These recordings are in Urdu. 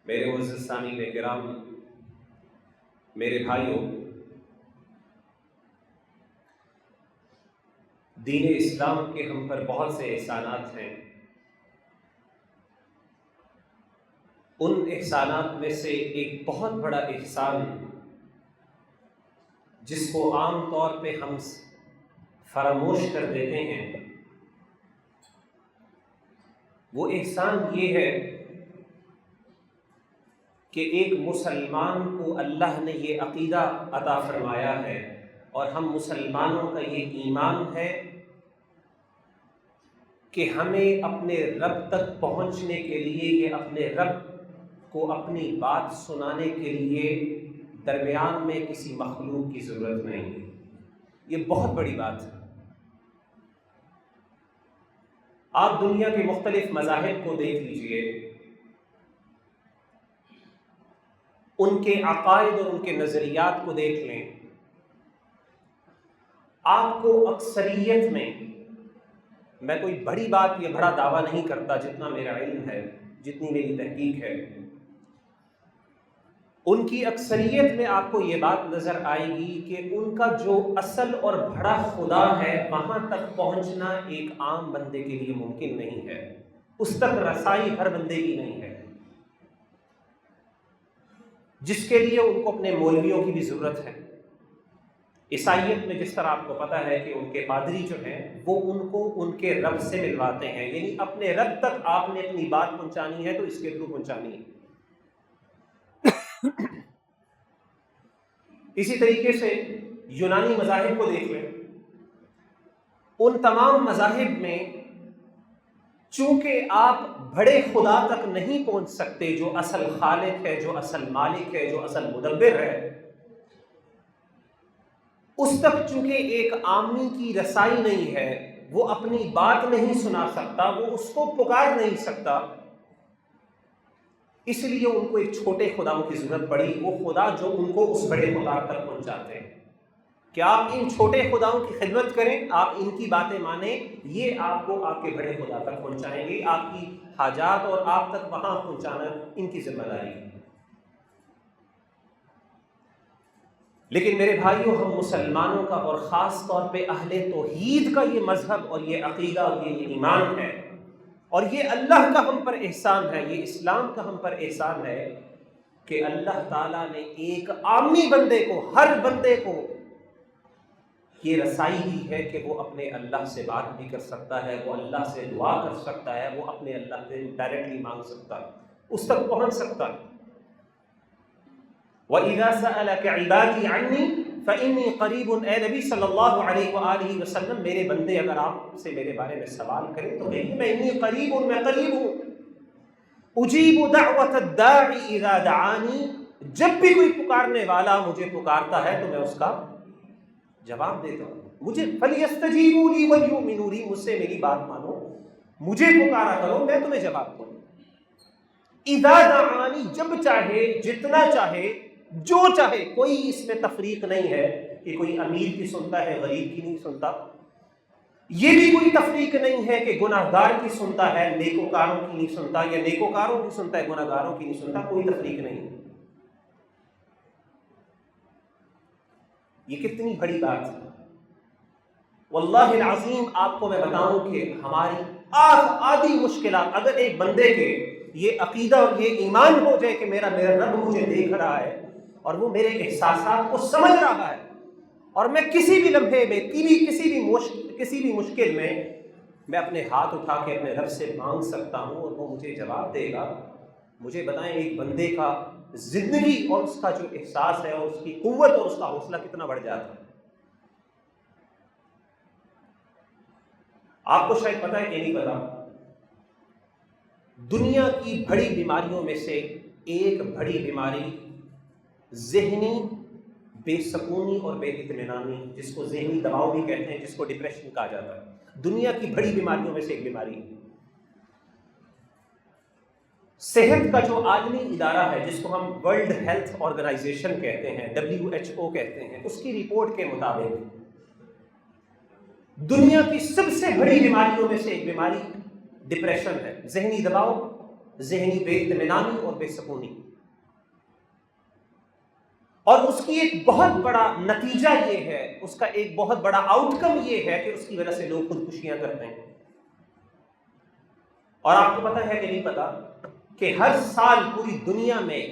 میرے معزز سامعین کرام، میرے بھائیوں، دین اسلام کے ہم پر بہت سے احسانات ہیں۔ ان احسانات میں سے ایک بہت بڑا احسان جس کو عام طور پہ ہم فراموش کر دیتے ہیں، وہ احسان یہ ہے کہ ایک مسلمان کو اللہ نے یہ عقیدہ عطا فرمایا ہے، اور ہم مسلمانوں کا یہ ایمان ہے کہ ہمیں اپنے رب تک پہنچنے کے لیے، یہ اپنے رب کو اپنی بات سنانے کے لیے درمیان میں کسی مخلوق کی ضرورت نہیں۔ یہ بہت بڑی بات ہے۔ آپ دنیا کے مختلف مذاہب کو دیکھ لیجئے، ان کے عقائد اور ان کے نظریات کو دیکھ لیں، آپ کو اکثریت میں کوئی بڑی بات یا بڑا دعویٰ نہیں کرتا، جتنا میرا علم ہے، جتنی میری تحقیق ہے، ان کی اکثریت میں آپ کو یہ بات نظر آئے گی کہ ان کا جو اصل اور بڑا خدا ہے، وہاں تک پہنچنا ایک عام بندے کے لیے ممکن نہیں ہے، اس تک رسائی ہر بندے کی نہیں ہے، جس کے لیے ان کو اپنے مولویوں کی بھی ضرورت ہے۔ عیسائیت میں جس طرح آپ کو پتہ ہے کہ ان کے پادری جو ہیں وہ ان کو ان کے رب سے ملواتے ہیں، یعنی اپنے رب تک آپ نے اپنی بات پہنچانی ہے تو اس کے تھرو پہنچانی ہے۔ اسی طریقے سے یونانی مذاہب کو دیکھ لیں، ان تمام مذاہب میں چونکہ آپ بڑے خدا تک نہیں پہنچ سکتے، جو اصل خالق ہے، جو اصل مالک ہے، جو اصل مدبر ہے، اس تک چونکہ ایک عامی کی رسائی نہیں ہے، وہ اپنی بات نہیں سنا سکتا، وہ اس کو پکار نہیں سکتا، اس لیے ان کو ایک چھوٹے خداؤں کی ضرورت پڑی، وہ خدا جو ان کو اس بڑے خدا تک پہنچاتے ہیں کہ آپ ان چھوٹے خداؤں کی خدمت کریں، آپ ان کی باتیں مانیں، یہ آپ کو آپ کے بڑے خدا تک پہنچائیں گے، آپ کی حاجات اور آپ تک وہاں پہنچانا ان کی ذمہ داری ہے۔ لیکن میرے بھائیوں، ہم مسلمانوں کا اور خاص طور پہ اہل توحید کا یہ مذہب اور یہ عقیدہ اور یہ ایمان ہے، اور یہ اللہ کا ہم پر احسان ہے، یہ اسلام کا ہم پر احسان ہے کہ اللہ تعالیٰ نے ایک عامی بندے کو، ہر بندے کو یہ رسائی دی ہے کہ وہ اپنے اللہ سے بات بھی کر سکتا ہے، وہ اللہ سے دعا کر سکتا ہے، وہ اپنے اللہ سے ڈائریکٹلی مانگ سکتا ہے، اس تک پہنچ سکتا ہے۔ وَإِذَا سَأَلَكَ عِبَادِي عَنِّي فَإِنِّي قَرِيبٌ، اے نبی صلی اللہ علیہ وآلہ وسلم، میرے بندے اگر آپ سے میرے بارے میں سوال کریں تو کہیں میں انی قریب، میں قریب ہوں، اجیب دعوت الداعی اذا دعانی، جب بھی کوئی پکارنے والا مجھے پکارتا ہے تو میں اس کا جواب دیتا ہوں۔ مجھے فَلْيَسْتَجِيبُوا لِي وَلْيُؤْمِنُوا بِي، مجھ سے میری بات مانو، مجھے پکارا کرو، میں تمہیں جواب دوں۔ اذا دعانی، جب چاہے، جتنا چاہے، جو چاہے، کوئی اس میں تفریق نہیں ہے کہ کوئی امیر کی سنتا ہے غریب کی نہیں سنتا، یہ بھی کوئی تفریق نہیں ہے کہ گناہ گار کی سنتا ہے نیکوکاروں کی نہیں سنتا، یا نیکوکاروں کی سنتا ہے گناہ گاروں کی نہیں سنتا، کوئی تفریق نہیں۔ یہ کتنی بڑی بات ہے، واللہ العظیم آپ کو میں بتاؤں کہ ہماری آدھی مشکلات، اگر ایک بندے کے یہ عقیدہ اور یہ ایمان ہو جائے کہ میرا رب مجھے دیکھ رہا ہے اور وہ میرے احساسات کو سمجھ رہا ہے، اور میں کسی بھی لمحے میں، کسی بھی مشکل میں اپنے ہاتھ اٹھا کے اپنے رب سے مانگ سکتا ہوں اور وہ مجھے جواب دے گا۔ مجھے بتائیں ایک بندے کا زندگی اور اس کا جو احساس ہے اور اس کی قوت اور اس کا حوصلہ کتنا بڑھ جاتا ہے۔ آپ کو شاید پتہ ہے کہ نہیں پتا، دنیا کی بڑی بیماریوں میں سے ایک بڑی بیماری ذہنی بے سکونی اور بے اطمینانی، جس کو ذہنی دباؤ بھی کہتے ہیں، جس کو ڈپریشن کہا جاتا ہے، دنیا کی بڑی بیماریوں میں سے ایک بیماری ہے۔ صحت کا جو عالمی ادارہ ہے، جس کو ہم ورلڈ ہیلتھ آرگنائزیشن کہتے ہیں، WHO کہتے ہیں، اس کی رپورٹ کے مطابق دنیا کی سب سے بڑی بیماریوں میں سے ایک بیماری ڈپریشن ہے، ذہنی دباؤ ذہنی بے اطمینانی اور بے سکونی، اور اس کی ایک بہت بڑا نتیجہ یہ ہے، اس کا ایک بہت بڑا آؤٹ کم یہ ہے کہ اس کی وجہ سے لوگ خودکشیاں کرتے ہیں۔ اور آپ کو پتہ ہے کہ نہیں پتا کہ ہر سال پوری دنیا میں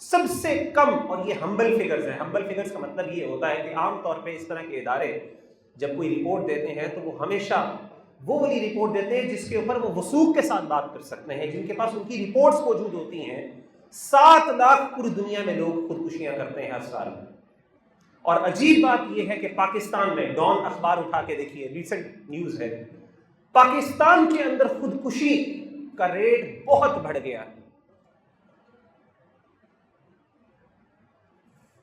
سب سے کم، اور یہ ہمبل فگرز ہیں، ہمبل فگرز کا مطلب یہ ہوتا ہے کہ عام طور پہ اس طرح کے ادارے جب کوئی رپورٹ دیتے ہیں تو وہ ہمیشہ وہ والی رپورٹ دیتے ہیں جس کے اوپر وہ وثوق کے ساتھ بات کر سکتے ہیں، جن کے پاس ان کی رپورٹس موجود ہوتی ہیں۔ 7 لاکھ پوری دنیا میں لوگ خودکشیاں کرتے ہیں ہر سال۔ اور عجیب بات یہ ہے کہ پاکستان میں، ڈان اخبار اٹھا کے دیکھیے، ریسنٹ نیوز ہے، پاکستان کے اندر خودکشی کا ریٹ بہت بڑھ گیا ہے۔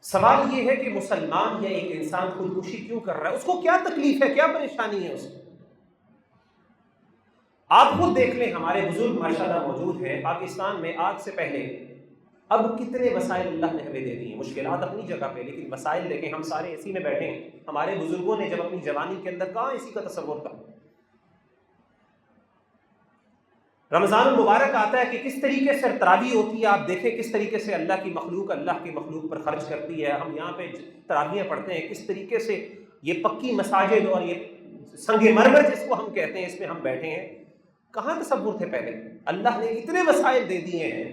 سوال یہ ہے کہ مسلمان یا ایک انسان خودکشی کیوں کر رہا ہے؟ اس کو کیا تکلیف ہے، کیا پریشانی ہے اس کو؟ آپ خود دیکھ لیں، ہمارے بزرگ ماشاءاللہ موجود ہیں پاکستان میں آج سے پہلے۔ اب کتنے وسائل اللہ نے ہمیں دے دی ہیں، مشکلات اپنی جگہ پہ، لیکن وسائل دیکھیں، ہم سارے اسی میں بیٹھے ہیں۔ ہمارے بزرگوں نے جب اپنی جوانی کے اندر کہاں اسی کا تصور تھا؟ رمضان المبارک آتا ہے کہ کس طریقے سے تراویح ہوتی ہے، آپ دیکھیں کس طریقے سے اللہ کی مخلوق پر خرچ کرتی ہے۔ ہم یہاں پہ تراویحیں پڑھتے ہیں، کس طریقے سے یہ پکی مساجد اور یہ سنگ مرمر جس کو ہم کہتے ہیں، اس میں ہم بیٹھے ہیں۔ کہاں تصور تھے پہلے؟ اللہ نے اتنے وسائل دے دیے ہیں،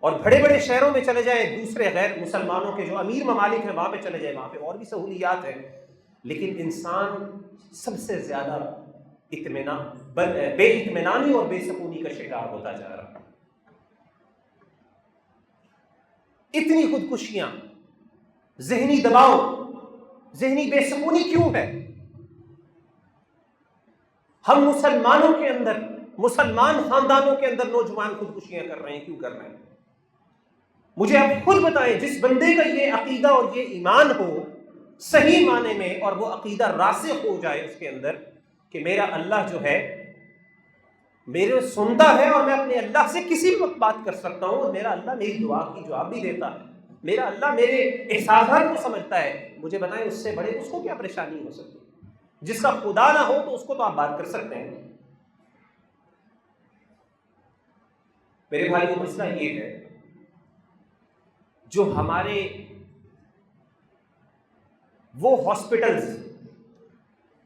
اور بڑے بڑے شہروں میں چلے جائیں، دوسرے غیر مسلمانوں کے جو امیر ممالک ہیں وہاں پہ چلے جائیں، وہاں پہ اور بھی سہولیات ہیں، لیکن انسان سب سے زیادہ بے اطمینانی اور بے سکونی کا شکار ہوتا جا رہا ہے۔ اتنی خودکشیاں، ذہنی دباؤ، ذہنی بے سکونی کیوں ہے؟ ہم مسلمانوں کے اندر، مسلمان خاندانوں کے اندر نوجوان خودکشیاں کر رہے ہیں، کیوں کر رہے ہیں؟ مجھے آپ خود بتائیں، جس بندے کا یہ عقیدہ اور یہ ایمان ہو صحیح معنی میں، اور وہ عقیدہ راسخ ہو جائے اس کے اندر کہ میرا اللہ جو ہے میرے سنتا ہے، اور میں اپنے اللہ سے کسی وقت بات کر سکتا ہوں، اور میرا اللہ میری دعا کی جواب بھی دیتا ہے، میرا اللہ میرے احساسات کو سمجھتا ہے، مجھے بتائیں اس سے بڑے اس کو کیا پریشانی ہو سکتی؟ جس کا خدا نہ ہو تو اس کو تو آپ بات کر سکتے ہیں۔ میرے بھائی کو مسئلہ یہ ہے، جو ہمارے وہ ہاسپٹلز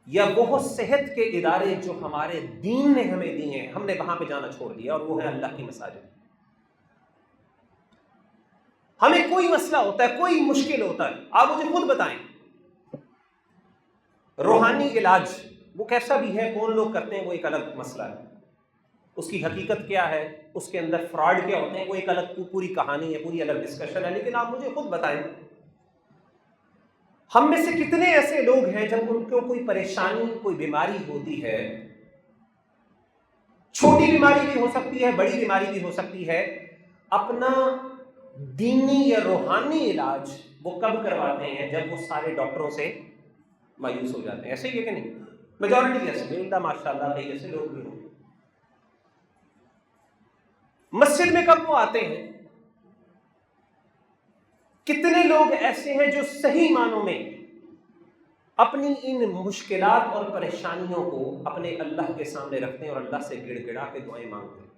یا وہ صحت کے ادارے جو ہمارے دین نے ہمیں دیے ہیں، ہم نے وہاں پہ جانا چھوڑ دیا، اور وہ ہے اللہ کی مساجد۔ ہمیں کوئی مسئلہ ہوتا ہے، کوئی مشکل ہوتا ہے، آپ مجھے خود بتائیں، روحانی علاج وہ کیسا بھی ہے، کون لوگ کرتے ہیں، وہ ایک الگ مسئلہ ہے، اس کی حقیقت کیا ہے، اس کے اندر فراڈ کیا ہوتے ہیں، وہ ایک الگ پوری کہانی ہے، پوری الگ ڈسکشن ہے۔ لیکن آپ مجھے خود بتائیں، ہم میں سے کتنے ایسے لوگ ہیں جب ان کو کوئی پریشانی، کوئی بیماری ہوتی ہے، چھوٹی بیماری بھی ہو سکتی ہے، بڑی بیماری بھی ہو سکتی ہے، اپنا دینی یا روحانی علاج وہ کب کرواتے ہیں؟ جب وہ سارے ڈاکٹروں سے مایوس ہو جاتے ہیں۔ ایسے ہی ہے کہ نہیں؟ میجورٹی ایسے، اللہ ماشاء اللہ کئی ایسے لوگ بھی ہوں۔ مسجد میں کب وہ آتے ہیں؟ کتنے لوگ ایسے ہیں جو صحیح معنوں میں اپنی ان مشکلات اور پریشانیوں کو اپنے اللہ کے سامنے رکھتے ہیں اور اللہ سے گڑ گڑا کے دعائیں مانگتے ہیں؟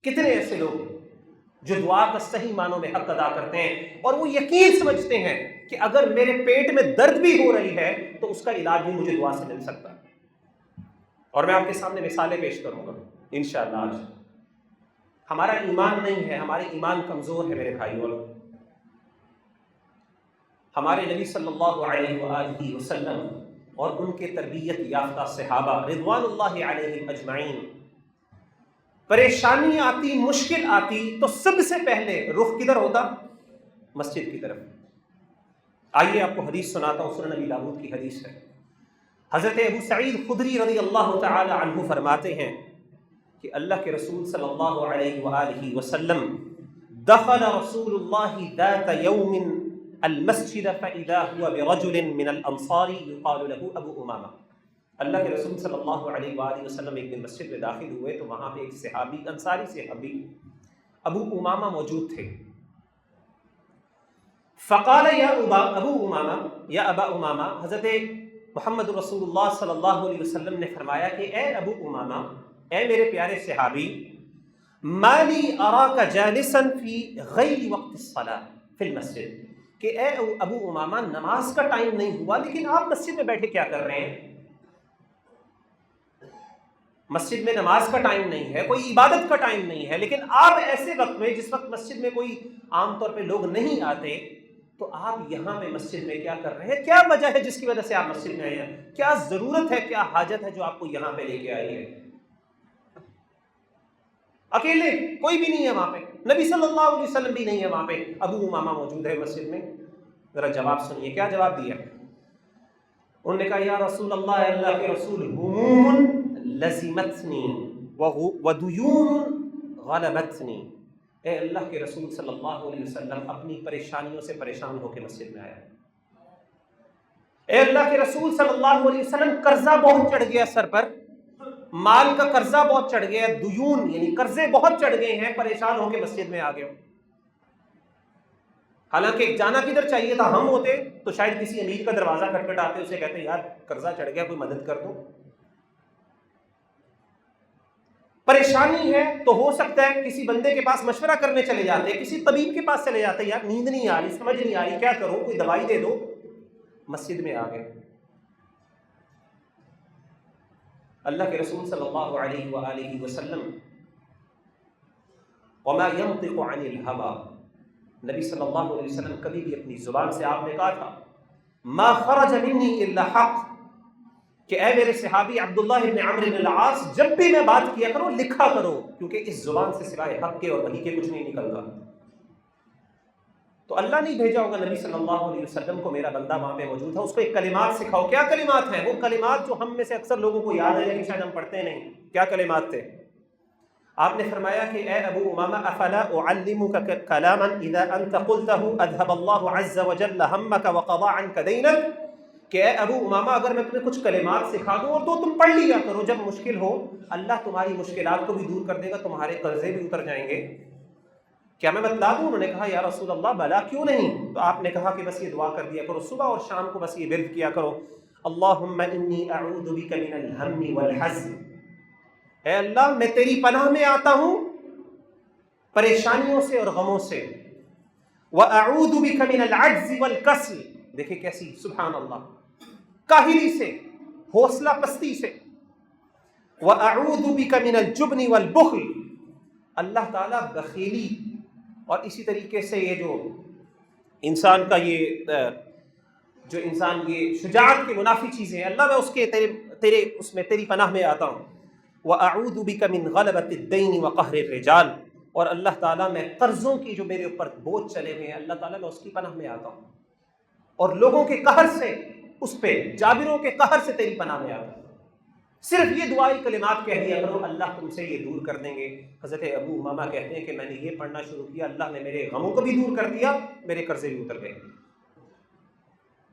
کتنے ایسے لوگ جو دعا کا صحیح معنوں میں حق ادا کرتے ہیں، اور وہ یقین سمجھتے ہیں کہ اگر میرے پیٹ میں درد بھی ہو رہی ہے تو اس کا علاج بھی مجھے دعا سے مل سکتا ہے۔ اور میں آپ کے سامنے مثالیں پیش کروں گا انشاءاللہ۔ آج ہمارا ایمان نہیں ہے، ہمارے ایمان کمزور ہے میرے بھائیوں۔ ہمارے نبی صلی اللہ علیہ وآلہ وسلم اور ان کے تربیت یافتہ صحابہ رضوان اللہ علیہم اجمعین، پریشانی آتی، مشکل آتی تو سب سے پہلے رخ کدھر ہوتا؟ مسجد کی طرف۔ آئیے آپ کو حدیث سناتا ہوں، سنن ابی داؤد کی حدیث ہے۔ حضرت ابو سعید خدری رضی اللہ تعالی عنہ فرماتے ہیں کہ اللہ کے رسول صلی اللہ علیہ وآلہ وسلم دخل رسول اللہ ذات یوم المسجد فإذا هو برجل من الانصار يقال له ابو امامہ۔ اللہ کے رسول صلی اللہ علیہ وآلہ وسلم ایک دن مسجد میں داخل ہوئے تو وہاں پہ ایک صحابی، انصاری صحابی ابو امامہ موجود تھے۔ فقال یا ابا امامہ، یا ابا امامہ، حضرت محمد رسول اللہ صلی اللہ علیہ وسلم نے فرمایا کہ اے ابو امامہ، اے میرے پیارے صحابی، مالی اراک جالسا فی غیر وقت الصلاۃ فی المسجد، کہ اے ابو امامہ نماز کا ٹائم نہیں ہوا لیکن آپ مسجد میں بیٹھے کیا کر رہے ہیں؟ مسجد میں نماز کا ٹائم نہیں ہے، کوئی عبادت کا ٹائم نہیں ہے، لیکن آپ ایسے وقت میں جس وقت مسجد میں کوئی عام طور پہ لوگ نہیں آتے، تو آپ یہاں پہ مسجد میں کیا کر رہے ہیں؟ کیا وجہ ہے جس کی وجہ سے آپ مسجد میں آئے ہیں؟ کیا ضرورت ہے، کیا حاجت ہے جو آپ کو یہاں پہ لے کے آئی ہے؟ اکیلے کوئی بھی نہیں ہے وہاں پہ، نبی صلی اللہ علیہ وسلم بھی نہیں ہے وہاں پہ، ابو امامہ موجود ہے مسجد میں۔ ذرا جواب سنیے، کیا جواب دیا؟ انہوں نے کہا یا رسول اللہ، اللہ کے رسول، ہموم لزمتنی ودیون غلبتنی، اے اللہ کے رسول صلی اللہ علیہ وسلم اپنی پریشانیوں سے پریشان ہو کے مسجد میں آیا۔ اے اللہ کے رسول صلی اللہ علیہ وسلم قرضہ بہت چڑھ گیا سر پر، مال کا قرضہ بہت چڑھ گیا، دیون یعنی قرضے بہت چڑھ گئے ہیں، پریشان ہو کے مسجد میں آ گئے ہو۔ حالانکہ جانا کدھر چاہیے تھا، ہم ہوتے تو شاید کسی امیر کا دروازہ کھٹکھٹاتے، اسے کہتے یار قرضہ چڑھ گیا، کوئی مدد کر دو۔ پریشانی ہے تو ہو سکتا ہے کسی بندے کے پاس مشورہ کرنے چلے جاتے، کسی طبیب کے پاس چلے جاتے، یار نیند نہیں آ رہی، سمجھ نہیں آ رہی، کیا کروں، کوئی دوائی دے دو۔ مسجد میں آ گئے۔ اللہ کے رسول صلی اللہ علیہ وآلہ وسلم، وما ينطق عن الهوى، نبی صلی اللہ علیہ وسلم کبھی بھی اپنی زبان سے، آپ نے کہا تھا ما خرج منی الا حق، کہ اے میرے صحابی عبداللہ ابن عمرو بن العاص، جب بھی میں بات کیا کرو لکھا کرو، کیونکہ اس زبان سے سوائے حق کے اور وحی کے کچھ نہیں نکلتا۔ تو اللہ نہیں بھیجا ہوگا نبی صلی اللہ علیہ وسلم کو، میرا بندہ وہاں پہ موجود تھا، اس کو ایک کلمات سکھاؤ۔ کیا کلمات ہیں وہ؟ کلمات جو ہم میں سے اکثر لوگوں کو یاد ہے لیکن شاید ہم پڑھتے نہیں۔ کیا کلمات تھے؟ آپ نے فرمایا کہ اے ابو امامہ، افلا اعلمک کلاما اذا انت قلته اذهب الله عز وجل همك وقضى عنك دينك، کہ اے ابو امامہ اگر میں تمہیں کچھ کلمات سکھا دوں اور تو تم پڑھ لیا کرو، جب مشکل ہو اللہ تمہاری مشکلات کو بھی دور کر دے گا، تمہارے قرضے بھی اتر جائیں گے، کیا میں بتلا دوں؟ انہوں نے کہا یا رسول اللہ بلا، کیوں نہیں؟ تو آپ نے کہا کہ بس یہ دعا کر دیا کرو، صبح اور شام کو بس یہ ورد کیا کرو، اللہم انی اعوذ بک من الہم والحزن، اے اللہ میں تیری پناہ میں آتا ہوں پریشانیوں سے اور غموں سے، وَأَعُوذُ بِكَ مِنَ الْعَجْزِ وَالْكَسْلِ، دیکھیں کیسی سبحان اللہ، کاہلی سے، حوصلہ پستی سے، وَأَعُوذُ بِكَ مِنَ الْجُبْنِ وَالْبُخْلِ، اللہ تعالیٰ بخیلی اور اسی طریقے سے یہ جو انسان کا جو انسان یہ شجاعت کی منافی چیزیں ہیں، اللہ میں اس کے تیرے اس میں تیری پناہ میں آتا ہوں، وَأَعُوذُ بِكَ مِنْ غَلَبَةِ الدَّيْنِ وَقَهْرِ الرِّجَالِ، اور اللہ تعالیٰ میں قرضوں کی جو میرے اوپر بوجھ چلے ہوئے ہیں، اللہ تعالیٰ میں اس کی پناہ میں آتا ہوں، اور لوگوں کے قہر سے، اس پہ جابروں کے قہر سے تیری پناہ میں آتا ہوں۔ صرف یہ دعائی کلمات کہہ دیا کرو، اللہ تم سے یہ دور کر دیں گے۔ حضرت ابو امامہ کہتے ہیں کہ میں نے یہ پڑھنا شروع کیا، اللہ نے میرے غموں کو بھی دور کر دیا، میرے قرضے بھی اتر گئے۔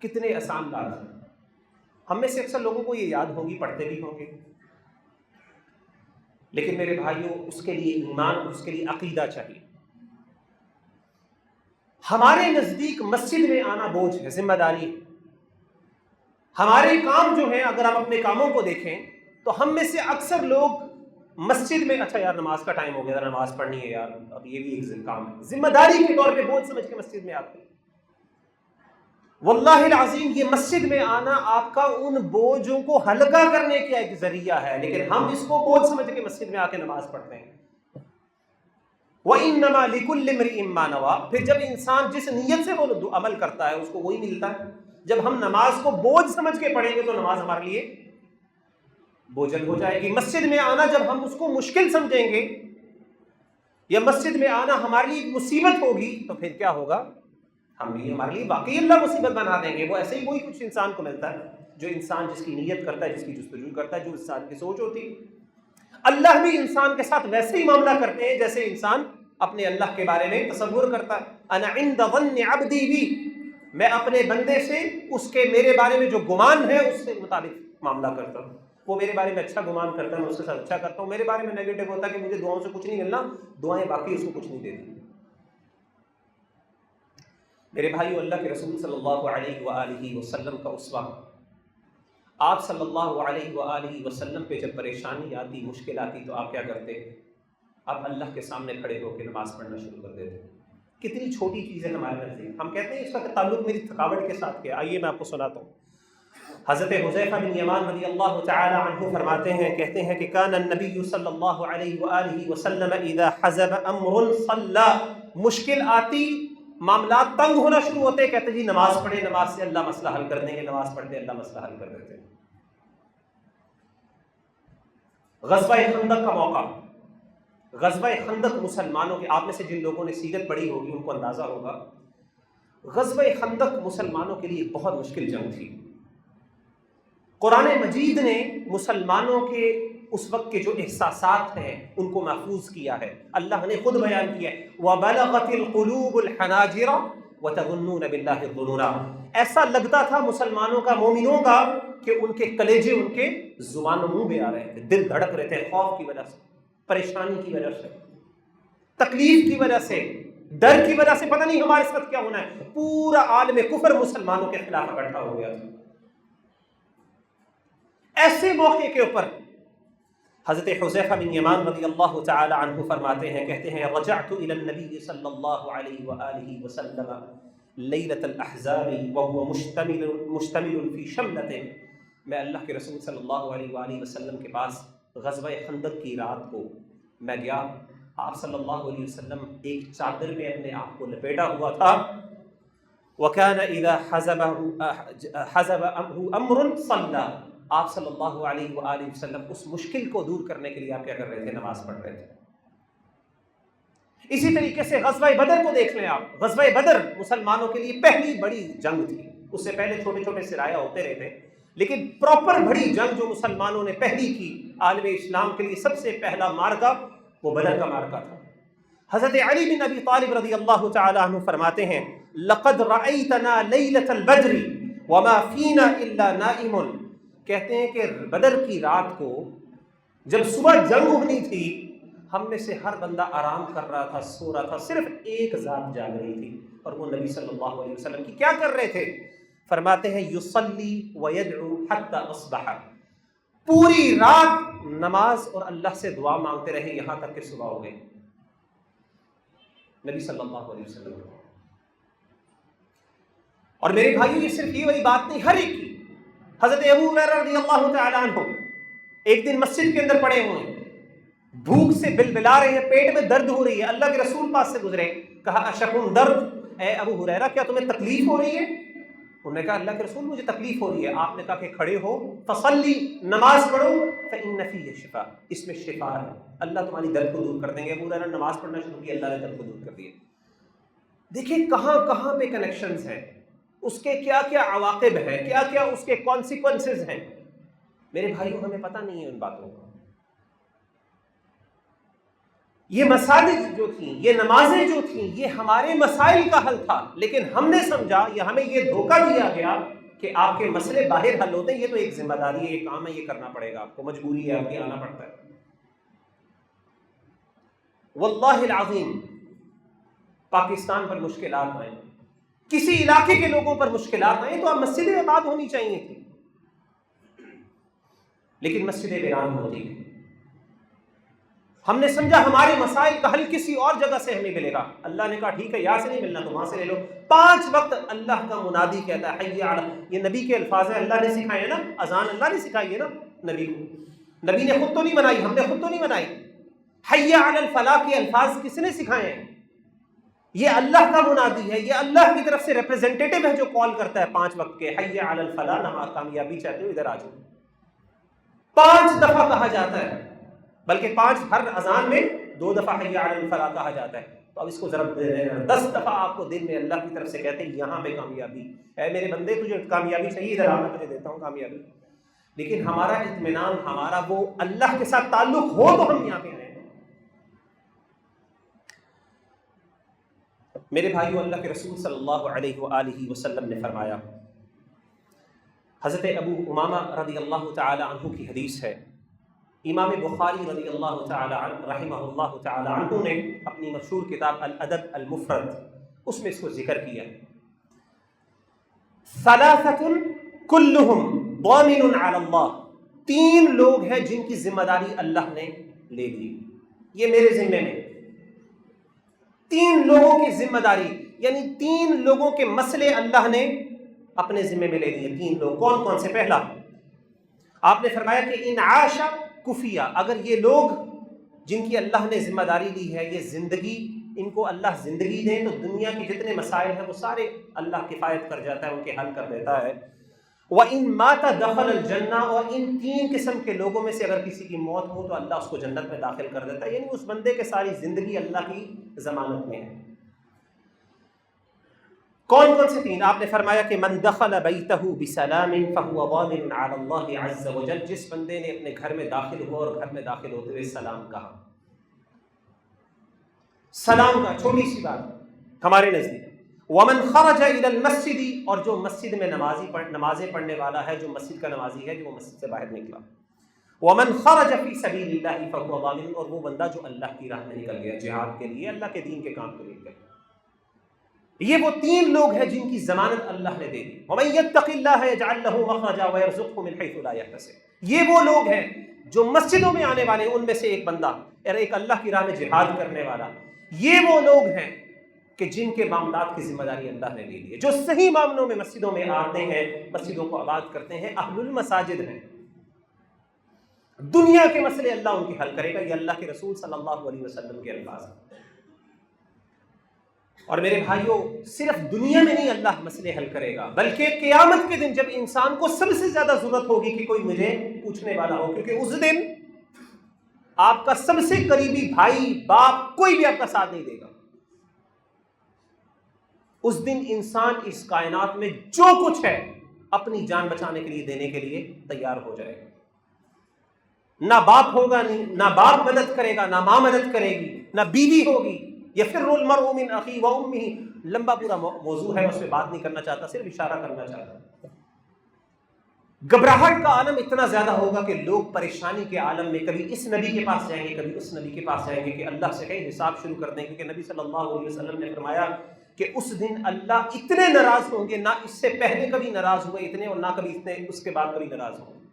کتنے آسان بات ہے، ہم میں سے اکثر لوگوں کو یہ یاد ہوگی، پڑھتے بھی ہوں گے، لیکن میرے بھائیوں اس کے لیے ایمان، اس کے لیے عقیدہ چاہیے۔ ہمارے نزدیک مسجد میں آنا بوجھ ہے، ذمہ داری ہے۔ ہمارے کام جو ہیں، اگر ہم اپنے کاموں کو دیکھیں تو ہم میں سے اکثر لوگ مسجد میں، اچھا یار نماز کا ٹائم ہو گیا، نماز پڑھنی ہے یار، اب یہ بھی ایک کام ہے، ذمہ داری کے طور پہ بوجھ سمجھ کے مسجد میں آتے ہیں۔ واللہ العظیم یہ مسجد میں آنا آپ کا ان بوجھوں کو ہلکا کرنے کا ایک ذریعہ ہے، لیکن ہم اس کو بوجھ سمجھ کے مسجد میں آ کے نماز پڑھتے ہیں۔ وَإِنَّمَا لِكُلِّ امْرِئٍ مَّا نَوَىٰ، پھر جب انسان جس نیت سے وہ عمل کرتا ہے اس کو وہی ملتا ہے۔ جب ہم نماز کو بوجھ سمجھ کے پڑھیں گے تو نماز ہمارے لیے بوجھل ہو جائے گی۔ مسجد میں آنا جب ہم اس کو مشکل سمجھیں گے یا مسجد میں آنا ہمارے لیے مصیبت ہوگی تو پھر کیا ہوگا؟ ہمارے لیے واقعی اللہ مصیبت بنا دیں گے۔ وہ ایسے ہی وہی کچھ انسان کو ملتا ہے جو انسان جس کی نیت کرتا ہے، جس کی جستجو کرتا ہے، جو انسان کی سوچ ہوتی ہے۔ اللہ بھی انسان کے ساتھ ویسے ہی معاملہ کرتے ہیں جیسے انسان اپنے اللہ کے بارے میں تصور کرتا ہے۔ انا عند ظن عبدی بی، میں اپنے بندے سے اس کے میرے بارے میں جو گمان ہے اس سے مطابق معاملہ کرتا ہوں۔ وہ میرے بارے میں اچھا گمان کرتا ہے، میں اس کے ساتھ اچھا کرتا ہوں۔ میرے بارے میں نیگیٹو ہوتا ہے کہ مجھے دعاؤں سے کچھ نہیں ملنا، دعائیں باقی اس کو کچھ نہیں دیتی۔ میرے بھائیو، اللہ کے رسول صلی اللہ علیہ وآلہ وسلم کا اسوہ آپ صلی اللہ علیہ وآلہ وسلم پہ جب پریشانی آتی، مشکل آتی، تو آپ کیا کرتے؟ آپ اللہ کے سامنے کھڑے ہو کے نماز پڑھنا شروع کر دیتے۔ کتنی چھوٹی چیز ہے ہمارے نزدیک، ہم کہتے ہیں اس کا تعلق میری تھکاوٹ کے ساتھ کیا۔ آئیے میں آپ کو سناتا ہوں۔ حضرت حذیفہ بن یمان رضی اللہ تعالی عنہ فرماتے ہیں، کہتے ہیں کہ کان النبی صلی اللہ علیہ وآلہ وسلم اذا حزب امر صلی، مشکل آتی، معاملات تنگ ہونا شروع ہوتے، کہتے جی نماز پڑھیں، نماز سے اللہ مسئلہ حل کر دیں گے، نماز پڑھتے اللہ مسئلہ حل کر دیتے۔ غزوہ خندق کا موقع، غزوہ خندق مسلمانوں کے، آپ میں سے جن لوگوں نے سیرت پڑھی ہوگی ان کو اندازہ ہوگا، غزوہ خندق مسلمانوں کے لیے بہت مشکل جنگ تھی۔ قرآن مجید نے مسلمانوں کے اس وقت کے جو احساسات ہیں ان کو محفوظ کیا ہے۔ اللہ نے خود بیان کیا ہے وَبَلَغَتِ الْقُلُوبُ الْحَنَاجِرَ وَتَظُنُّونَ بِاللَّهِ الظُّنُونَ، ایسا لگتا تھا مسلمانوں کا، مومنوں کا، کہ ان کے کلیجے ان کے زبان و منہ میں آ رہے تھے، دل دھڑک رہے تھے، خوف کی وجہ سے، پریشانی کی وجہ سے، تکلیف کی وجہ سے، ڈر کی وجہ سے، پتہ نہیں ہمارے ساتھ کیا ہونا ہے۔ پورا عالم کفر مسلمانوں کے خلاف اکٹھا ہو گیا تھا۔ ایسے موقع کے اوپر حضرت حذیفہ بن یمان رضی اللہ تعالی عنہ فرماتے ہیں، کہتے ہیں رجعت الى النبی صلی اللہ علیہ وآلہ وسلم لیلۃ الاحزاب وهو مشتمل فی شملۃ، میں اللہ کے رسول صلی اللہ علیہ وآلہ وسلم کے پاس غزوہ خندق کی رات کو میں گیا، آپ صلی اللہ علیہ وسلم ایک چادر میں اپنے آپ کو لپیٹا ہوا تھا۔ وَكَانَ إِذَا حَزَبَ أَمْرٌ صَلَّى، آپ صلی اللہ علیہ وآلہ وسلم اس مشکل کو دور کرنے کے لیے آپ کیا کر رہے تھے؟ نماز پڑھ رہے تھے۔ اسی طریقے سے غزوہ بدر کو دیکھ لیں آپ، غزوہ بدر مسلمانوں کے لیے پہلی بڑی جنگ تھی، اس سے پہلے چھوٹے چھوٹے سرایہ ہوتے رہے تھے، لیکن پراپر بڑی جنگ جو مسلمانوں نے پہلی کی عالم اسلام کے لیے، سب سے پہلا مارکا وہ بدر کا مارکا تھا۔ حضرت علی بن ابی طالب رضی اللہ تعالی عنہ فرماتے ہیں لقد رأیتنا لیلۃ البدر وما فینا الا نائم، کہتے ہیں کہ بدر کی رات کو جب صبح جنگ ہونی تھی، ہم میں سے ہر بندہ آرام کر رہا تھا، سو رہا تھا، صرف ایک ذات جاگ رہی تھی، اور وہ نبی صلی اللہ علیہ وسلم کی کیا کر رہے تھے؟ فرماتے ہیں یصلی ویدعو حتی اصبح، پوری رات نماز اور اللہ سے دعا مانگتے رہے یہاں تک کہ صبح ہو گئی۔ نبی صلی اللہ علیہ وسلم، اور میرے بھائیو یہ صرف یہ والی بات نہیں، ہر ایک کی۔ حضرت ابو ہریرہ رضی اللہ تعالی عنہ ایک دن مسجد کے اندر پڑے ہوئے، بھوک سے بلبلا رہے ہیں، پیٹ میں درد ہو رہی ہے، اللہ کے رسول پاس سے گزرے، کہا اشکن درد، اے ابو ہریرہ کیا تمہیں تکلیف ہو رہی ہے؟ انہوں نے کہا اللہ کے رسول مجھے تکلیف ہو رہی ہے۔ آپ نے کہا کہ کھڑے ہو، فصلی، نماز پڑھو، فإن فیہ شفاء، اس میں شفا ہے، اللہ تمہاری درد کو دور کر دیں گے۔ ابو ہریرہ نماز پڑھنا شروع کی، اللہ نے درد کو دور کر دیا۔ دیکھیں کہاں کہاں پہ کنیکشنز ہیں، اس کے کیا کیا عواقب ہیں، کیا کیا اس کے کانسیکوینسز ہیں۔ میرے بھائیوں ہمیں پتہ نہیں ہے ان باتوں کا۔ یہ مساجد جو تھیں، یہ نمازیں جو تھیں، یہ ہمارے مسائل کا حل تھا، لیکن ہم نے سمجھا یا ہمیں یہ دھوکہ دیا گیا کہ آپ کے مسئلے باہر حل ہوتے ہیں، یہ تو ایک ذمہ داری ہے، یہ کام ہے، یہ کرنا پڑے گا آپ کو، مجبوری ہے، آپ کو آنا پڑتا ہے۔ واللہ العظیم پاکستان پر مشکلات آئیں، کسی علاقے کے لوگوں پر مشکلات آئیں تو اب مسجد آباد ہونی چاہیے تھی، لیکن مسجد ویران ہوتی ہے۔ ہم نے سمجھا ہمارے مسائل کا حل کسی اور جگہ سے ہمیں ملے گا، اللہ نے کہا ٹھیک ہے یہاں سے نہیں ملنا تو وہاں سے لے لو۔ 5 وقت اللہ کا منادی کہتا ہے حی علی، یہ نبی کے الفاظ ہیں، اللہ نے سکھائے نا، اذان اللہ نے سکھائی ہے نا نبی کو، نبی نے خود تو نہیں بنائی، ہم نے خود تو نہیں بنائی۔ حی علی الفلاح کے الفاظ کس نے سکھائے ہیں؟ یہ اللہ کا منادی ہے، یہ اللہ کی طرف سے ریپریزنٹیٹو ہے جو کال کرتا ہے 5 وقت کے، حی علی الفلاح، نماز کامیابی چاہتے ہو ادھر آ جاؤ۔ 5 دفعہ کہا جاتا ہے، بلکہ 5 ہر اذان میں 2 دفعہ حی علی الفلاح کہا جاتا ہے۔ تو اب اس کو ذرا 10 دفعہ آپ کو دن میں اللہ کی طرف سے کہتے ہیں یہاں پہ کامیابی ہے، میرے بندے تجھے کامیابی چاہیے، ادھر آ میں تجھے دیتا ہوں کامیابی۔ لیکن ہمارا اطمینان، ہمارا وہ اللہ کے ساتھ تعلق ہو تو ہم یہاں پہ آئے۔ میرے بھائیو، اللہ کے رسول صلی اللہ علیہ وآلہ وسلم نے فرمایا، حضرت ابو امامہ رضی اللہ تعالی عنہ کی حدیث ہے، امام بخاری رضی اللہ تعالی عنہ رحمہ اللہ تعالی عنہ نے اپنی مشہور کتاب الادب المفرد اس میں اس کو ذکر کیا، ثلاثۃ کلہم ضامن علی اللہ، 3 لوگ ہیں جن کی ذمہ داری اللہ نے لے لی، یہ میرے ذمے میں 3 لوگوں کی ذمہ داری، یعنی 3 لوگوں کے مسئلے اللہ نے اپنے ذمے میں لے لیے۔ 3 لوگ کون کون سے؟ پہلا آپ نے فرمایا کہ ان عاش کفیہ، اگر یہ لوگ جن کی اللہ نے ذمہ داری لی ہے، یہ زندگی، ان کو اللہ زندگی دے تو دنیا کے جتنے مسائل ہیں وہ سارے اللہ کفایت کر جاتا ہے، ان کے حل کر دیتا ہے۔ وَإِن مَاتَ دَخَلَ الْجَنَّةَ، اور ان 3 قسم کے لوگوں میں سے اگر کسی کی موت ہو تو اللہ اس کو جنت میں داخل کر دیتا ہے، یعنی اس بندے کے ساری زندگی اللہ کی ضمانت میں ہے۔ کون کون سے 3؟ آپ نے فرمایا کہ من دخل بیتہ بسلام فہو ضامن علی اللہ عز وجل، جس بندے نے اپنے گھر میں داخل ہوا اور گھر میں داخل ہوتے ہوئے سلام کہا۔ سلام کا چھوٹی سی بات ہمارے نزدیک۔ ومن خرج الى المسجد، اور جو مسجد میں نمازیں پڑھنے والا ہے، جو مسجد کا نمازی ہے، جو وہ مسجد سے باہر نکلا۔ ومن خرج فی سبیل اللہ فہو ضامن، اور وہ بندہ جو اللہ کی راہ میں نکل گیا جہاد کے لیے، اللہ کے دین کے کام کے لیے۔ یہ وہ 3 لوگ ہیں جن کی ضمانت اللہ نے دے دی۔ وَمَن يَتَّقِ اللَّهَ يَجْعَل لَّهُ مَخْرَجًا وَيَرْزُقْهُ مِنْ حَيْثُ لَا يَحْتَسِبُ، یہ وہ لوگ ہیں جو مسجدوں میں آنے والے ہیں، ان میں سے ایک بندہ اور ایک اللہ کی راہ میں جہاد کرنے والا، یہ وہ لوگ ہیں کہ جن کے معاملات کی ذمہ داری اللہ نے لے لی ہے، جو صحیح معاملوں میں مسجدوں میں آتے ہیں، مسجدوں کو آباد کرتے ہیں، اہل المساجد ہیں۔ دنیا کے مسئلے اللہ ان کی حل کرے گا، یہ اللہ کے رسول صلی اللہ علیہ وسلم کے الفاظ ہیں۔ اور میرے بھائیوں، صرف دنیا میں نہیں اللہ مسئلے حل کرے گا، بلکہ قیامت کے دن جب انسان کو سب سے زیادہ ضرورت ہوگی کہ کوئی مجھے پوچھنے والا ہو، کیونکہ اس دن آپ کا سب سے قریبی بھائی، باپ، کوئی بھی آپ کا ساتھ نہیں دے گا۔ اس دن انسان اس کائنات میں جو کچھ ہے اپنی جان بچانے کے لیے دینے کے لیے تیار ہو جائے گا۔ نہ باپ ہوگا، نہ باپ مدد کرے گا، نہ ماں مدد کرے گی، نہ بیوی ہوگی۔ یفر المرء من اخیہ وامہ، لمبا پورا موضوع ہے، اس پہ بات نہیں کرنا چاہتا، صرف اشارہ کرنا چاہتا ہوں۔ گھبراہٹ کا عالم اتنا زیادہ ہوگا کہ لوگ پریشانی کے عالم میں کبھی اس نبی کے پاس جائیں گے، کبھی اس نبی کے پاس جائیں گے کہ اللہ سے کہیں حساب شروع کر دیں گے، کہ نبی صلی اللہ علیہ وسلم نے فرمایا کہ اس دن اللہ اتنے ناراض ہوں گے، نہ اس سے پہلے کبھی ناراض ہوئے اتنے، اور نہ کبھی اتنے اس کے بعد کبھی ناراض ہوں گے۔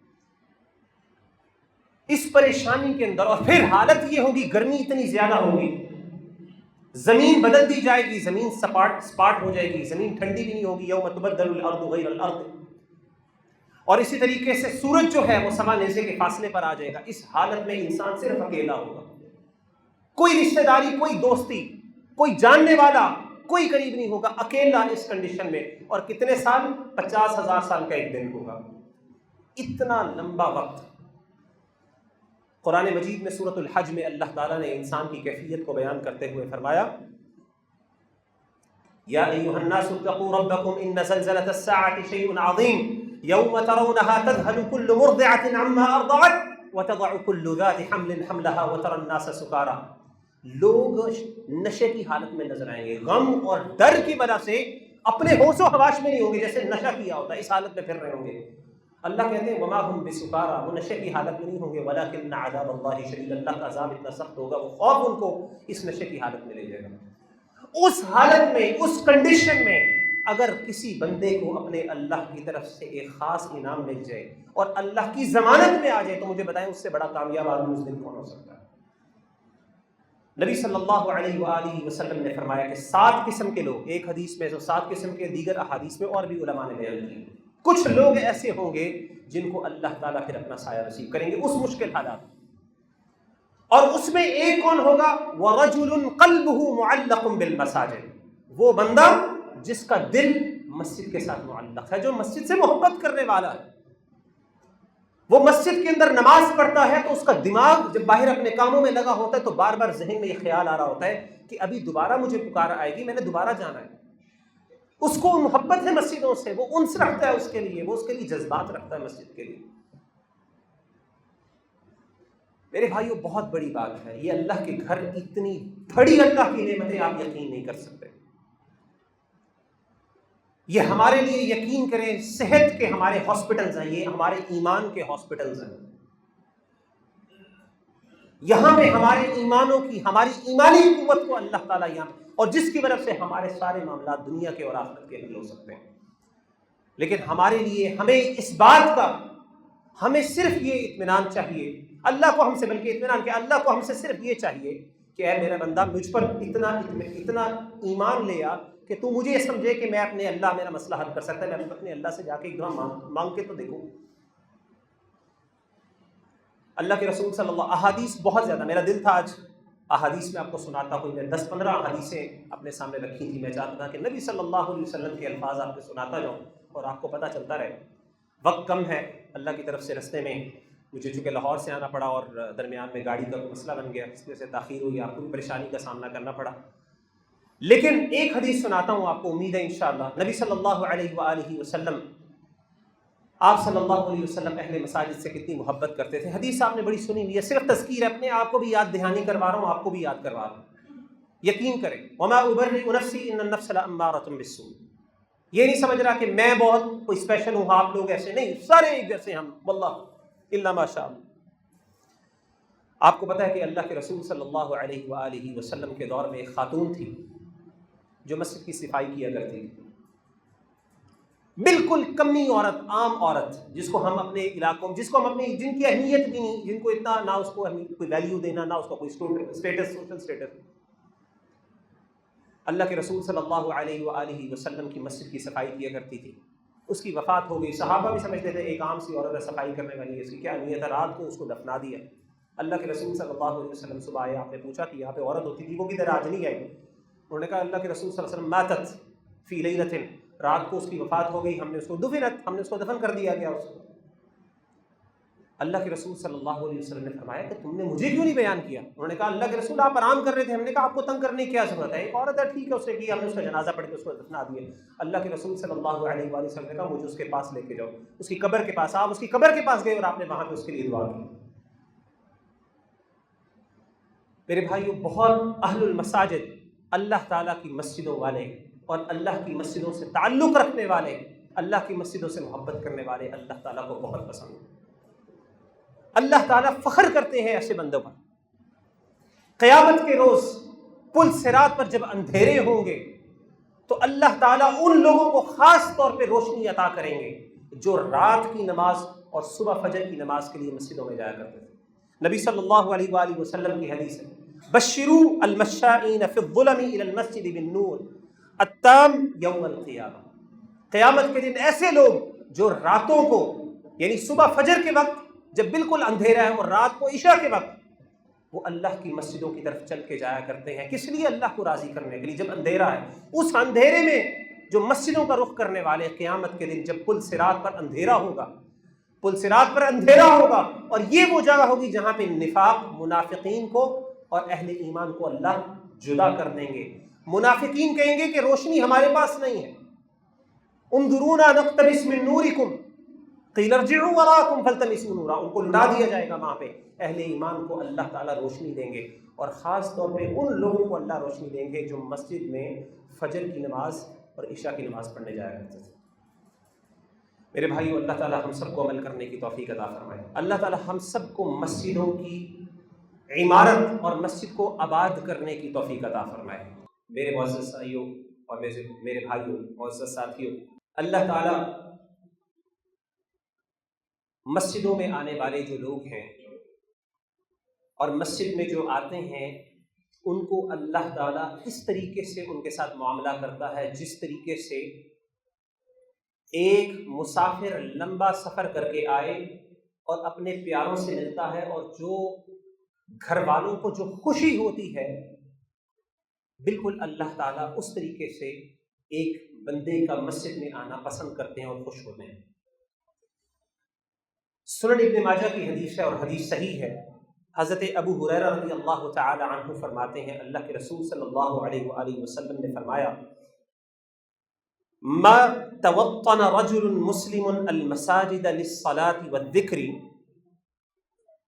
اس پریشانی کے اندر، اور پھر حالت یہ ہوگی، گرمی اتنی زیادہ ہوگی، زمین بدل دی جائے گی، زمین سپاٹ ہو جائے گی، زمین ٹھنڈی بھی نہیں ہوگی، یوم تبدل الارض غیر الارض، اور اسی طریقے سے سورج جو ہے وہ سوا نیزے کے فاصلے پر آ جائے گا۔ اس حالت میں انسان صرف اکیلا ہوگا، کوئی رشتہ داری، کوئی دوستی، کوئی جاننے والا، کوئی قریب نہیں ہوگا، اکیلا اس کنڈیشن میں۔ اور کتنے سال؟ 50,000 سال کا ایک دن ہوگا، اتنا لمبا وقت۔ قرآن مجید میں سورۃ الحج میں اللہ تعالیٰ نے انسان کی کیفیت کو بیان کرتے ہوئے فرمایا، یا ایھا الناس اتقوا ربکم ان زلزلۃ الساعۃ شیء عظیم یوم ترونها تذهل كل مرضعۃ عما ارضعت وتضع كل ذات حمل حملها وترى الناس سکارى، لوگ نشے کی حالت میں نظر آئیں گے، غم اور ڈر کی وجہ سے اپنے ہوش و حواس میں نہیں ہوں گے، جیسے نشہ کیا ہوتا ہے اس حالت میں پھر رہے ہوں گے۔ اللہ کہتے ہیں وما هم بسکارى، وہ نشے کی حالت میں نہیں ہوں گے، ولکن عذاب اللہ شدید، اللہ کا عذاب اتنا سخت ہوگا، وہ خوف ان کو اس نشے کی حالت میں لے جائے گا۔ اس حالت میں، اس کنڈیشن میں اگر کسی بندے کو اپنے اللہ کی طرف سے ایک خاص انعام مل جائے اور اللہ کی ضمانت میں آ جائے تو مجھے بتائیں اس سے بڑا کامیاب آدمی اس دن کون ہو سکتا ہے؟ نبی صلی اللہ علیہ وآلہ وسلم نے فرمایا کہ 7 قسم کے لوگ، ایک حدیث میں جو 7 قسم کے دیگر احادیث میں اور بھی علماء نے بیان کی، کچھ لوگ ایسے ہوں گے جن کو اللہ تعالیٰ پھر اپنا سایہ نصیب کریں گے اس مشکل حالات، اور اس میں ایک کون ہوگا؟ وَرَجُلٌ قَلْبُهُ مُعَلَّقٌ بِالْمَسَاجِدِ، وہ بندہ جس کا دل مسجد کے ساتھ معلق ہے، جو مسجد سے محبت کرنے والا ہے، وہ مسجد کے اندر نماز پڑھتا ہے تو اس کا دماغ جب باہر اپنے کاموں میں لگا ہوتا ہے تو بار بار ذہن میں یہ خیال آ رہا ہوتا ہے کہ ابھی دوبارہ مجھے پکار آئے گی، میں نے دوبارہ جانا ہے۔ اس کو محبت ہے مسجدوں سے، وہ انس رکھتا ہے اس کے لیے، وہ اس کے لیے جذبات رکھتا ہے مسجد کے لیے۔ میرے بھائیو، بہت بڑی بات ہے یہ، اللہ کے گھر، اتنی بڑی اللہ کی نعمتیں آپ یقین نہیں کر سکتے۔ یہ ہمارے لیے یقین کریں، صحت کے ہمارے ہاسپٹلز ہیں، یہ ہمارے ایمان کے ہاسپٹلز ہیں، یہاں پہ ہمارے ایمانوں کی، ہماری ایمانی قوت کو اللہ تعالیٰ یہاں، اور جس کی وجہ سے ہمارے سارے معاملات دنیا کے اور آخرت کے حل ہو سکتے ہیں۔ لیکن ہمارے لیے ہمیں اس بات کا ہمیں صرف یہ اطمینان چاہیے اللہ کو ہم سے، بلکہ اطمینان کہ اللہ کو ہم سے صرف یہ چاہیے کہ اے میرا بندہ مجھ پر اتنا ایمان لے آ کہ تو مجھے یہ سمجھے کہ میں اپنے اللہ میرا مسئلہ حل کر سکتا ہے، میں اپنے اللہ سے جا کے ایک دعا مانگ کے تو دیکھوں۔ اللہ کے رسول صلی اللہ احادیث بہت زیادہ، میرا دل تھا آج احادیث میں آپ کو سناتا ہوں، میں 10-15 احادیثیں اپنے سامنے رکھی تھی، میں چاہتا تھا کہ نبی صلی اللہ علیہ وسلم کے الفاظ آپ کو سناتا جاؤں اور آپ کو پتہ چلتا رہے۔ وقت کم ہے، اللہ کی طرف سے رستے میں مجھے چونکہ لاہور سے آنا پڑا اور درمیان میں گاڑی کا مسئلہ بن گیا، اس وجہ سے تاخیر ہوئی، آپ کو بھی پریشانی کا سامنا کرنا پڑا، لیکن ایک حدیث سناتا ہوں آپ کو، امید ہے انشاءاللہ۔ نبی صلی اللہ علیہ وآلہ وسلم، آپ صلی اللہ علیہ وسلم اہل مساجد سے کتنی محبت کرتے تھے۔ حدیث آپ نے بڑی سنی ہوئی ہے، صرف تذکیر ہے، اپنے آپ کو بھی یاد دہانی کروا رہا ہوں، آپ کو بھی یاد کروا رہا ہوں، یقین کریں۔ وما ابرئ نفسی ان النفس لامارۃ بالسوء، یہ نہیں سمجھ رہا کہ میں بہت کوئی اسپیشل ہوں، آپ لوگ ایسے نہیں، سارے ایک جیسے ہم، واللہ الا ماشاء اللہ۔ آپ کو پتہ ہے کہ اللہ کے رسول صلی اللہ علیہ وآلہ وسلم کے دور میں ایک خاتون تھی جو مسجد کی صفائی کیا کرتی تھی، بالکل کمی عورت، عام عورت، جس کو ہم اپنے علاقوں، جس کو ہم اپنی، جن کی اہمیت بھی نہیں، جن کو اتنا نہ اس کو کوئی ویلیو دینا، نہ اس کا کوئی اسٹیٹس، سوشل اسٹیٹس۔ اللہ کے رسول صلی اللہ علیہ وآلہ وسلم کی مسجد کی صفائی کیا کرتی تھی، اس کی وفات ہو گئی، صحابہ بھی سمجھتے تھے ایک عام سی عورت ہے، صفائی کرنے والی ہے، اس کی کیا اہمیت ہے، رات کو اس کو دفنا دیا۔ اللہ کے رسول صلی اللہ علیہ وسلم صبح آئے، آپ نے پوچھا کہ یہاں پہ عورت ہوتی تھی، وہ کدھر آج نہیں آئی؟ انہوں نے کہا اللہ کے رسول صلی اللہ علیہ وسلم ماتت فی لیلۃ، رات کو اس کی وفات ہو گئی، ہم نے اس کو دفنت، ہم نے اس کو دفن کر دیا گیا اس کو۔ اللہ کے رسول صلی اللہ علیہ وسلم نے فرمایا کہ تم نے مجھے کیوں نہیں بیان کیا؟ انہوں نے کہا اللہ کے رسول آپ آرام کر رہے تھے، ہم نے کہا آپ کو تنگ کرنے کی کیا ضرورت ہے، ایک عورت ہے ٹھیک ہے، اس نے کیا، ہم نے اس کا جنازہ پڑھ کے اس کو دفنا دیا۔ اللہ کے رسول صلی اللہ علیہ وآلہ وسلم نے کہا مجھے اس کے پاس لے کے جاؤ، اس کی قبر کے پاس۔ آپ اس کی قبر کے پاس گئے اور آپ نے وہاں پہ اس کے لیے دعا کی۔ میرے بھائیو، بہت اہل المساجد، اللہ تعالیٰ کی مسجدوں والے اور اللہ کی مسجدوں سے تعلق رکھنے والے، اللہ کی مسجدوں سے محبت کرنے والے اللہ تعالیٰ کو بہت پسند ہیں۔ اللہ تعالیٰ فخر کرتے ہیں ایسے بندوں پر۔ قیامت کے روز پل صراط پر جب اندھیرے ہوں گے تو اللہ تعالیٰ ان لوگوں کو خاص طور پہ روشنی عطا کریں گے جو رات کی نماز اور صبح فجر کی نماز کے لیے مسجدوں میں جایا کرتے تھے۔ نبی صلی اللہ علیہ وآلہ وسلم کی حدیث ہے، بشروا المشائین فی الظلم الی المسجد بالنور التام یوم القیامہ، قیامت کے دن ایسے لوگ جو راتوں کو، یعنی صبح فجر کے وقت جب بالکل اندھیرا ہے، اور رات کو عشاء کے وقت وہ اللہ کی مسجدوں کی طرف چل کے جایا کرتے ہیں، کس لیے؟ اللہ کو راضی کرنے کے لیے۔ جب اندھیرا ہے، اس اندھیرے میں جو مسجدوں کا رخ کرنے والے، قیامت کے دن جب پل صراط پر اندھیرا ہوگا، پل صراط پر اندھیرا ہوگا، اور یہ وہ جگہ ہوگی جہاں پہ نفاق، منافقین کو اور اہل ایمان کو اللہ جدا کر دیں گے۔ منافقین کہیں گے کہ روشنی ہمارے پاس نہیں ہے، انظرونا نقتبس من نورکم قیل ارجعوا وراءکم فالتمسوا نورا، ان کو لٹا دیا جائے گا وہاں پہ۔ اہل ایمان کو اللہ تعالیٰ روشنی دیں گے، اور خاص طور پہ ان لوگوں کو اللہ روشنی دیں گے جو مسجد میں فجر کی نماز اور عشاء کی نماز پڑھنے جایا کرتے تھے۔ میرے بھائیو، اللہ تعالیٰ ہم سب کو عمل کرنے کی توفیق عطا فرمائے۔ اللہ تعالیٰ ہم سب کو مسجدوں کی عمارت اور مسجد کو آباد کرنے کی توفیق عطا فرمائے۔ میرے معزز بھائیوں اور میرے بھائیوں، معزز ساتھیوں، اللہ تعالیٰ مسجدوں میں آنے والے جو لوگ ہیں اور مسجد میں جو آتے ہیں، ان کو اللہ تعالیٰ اس طریقے سے ان کے ساتھ معاملہ کرتا ہے جس طریقے سے ایک مسافر لمبا سفر کر کے آئے اور اپنے پیاروں سے ملتا ہے، اور جو گھر والوں کو جو خوشی ہوتی ہے، بالکل اللہ تعالیٰ اس طریقے سے ایک بندے کا مسجد میں آنا پسند کرتے ہیں اور خوش ہوتے ہیں۔ سنن ابن ماجہ کی حدیث ہے اور حدیث صحیح ہے، حضرت ابو ہریرہ رضی اللہ تعالی عنہ فرماتے ہیں اللہ کے رسول صلی اللہ علیہ وآلہ وسلم نے فرمایا ما توطن رجل مسلم المساجد للصلاة والذکر،